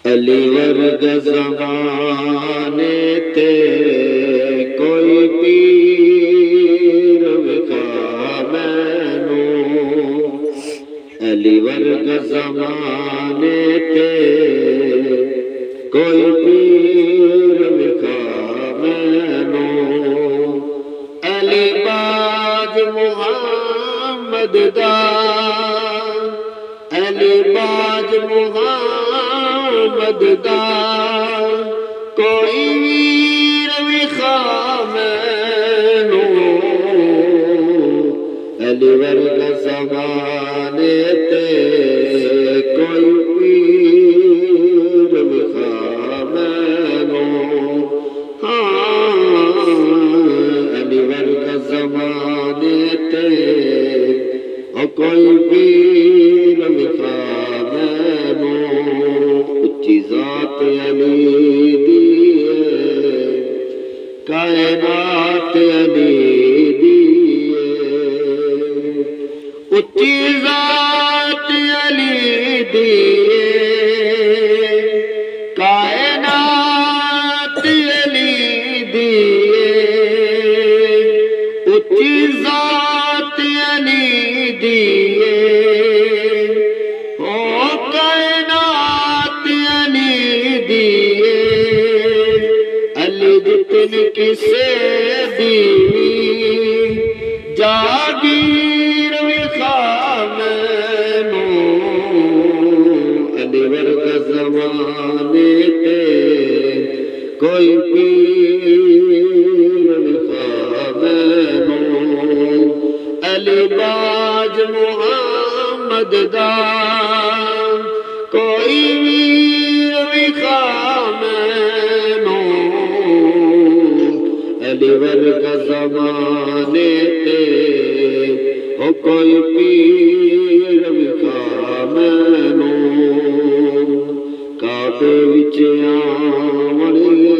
अली वर्ग ज़माने ते कोई पीर विखा मैनू। अली वर्ग ज़माने ते कोई पीर विखा मैनू। अली बाज मुहम्मद दा, अली बाज मुहम्मद दा कोई वीर विखा मैनू। अली वर्ग ज़माने ते कोई वीर विखा मैनू। हाँ, अली वर्ग ज़माने ते कोई वीर विखा मैनू। उच्ची ज़ात अली दी है, कायनात अली दी है। उच्ची ज़ात अली दी है, कायनात अली दी है। उच्ची ज़ात अली दी है, ओ कायनात अली दी है। अली जितन किसे दी जागीर विखा मैनू। अली वर्ग ज़माने ते कोई पीर विखा मैनू। अली बाज मुहम्मद दा कोई वीर विखा मैनू। अली वर्ग ज़माने ते ओ कोई पीर विखा मैनू। काबे विच आवणगे,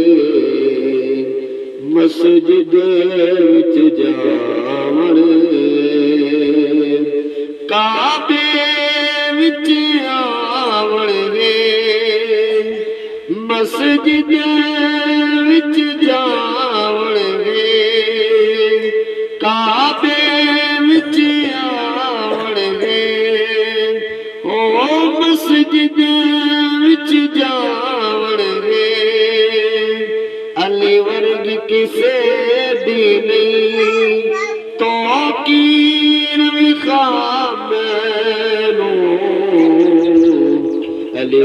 मस्जिद विच जावण। काबे विच आवणगे, मस्जिद विच जावणगे। काबे विच आवणगे, ओ मस्जिद विच जावणगे। अली वर्ग किसे दी नहीं तो कीर विखा मैनू। अली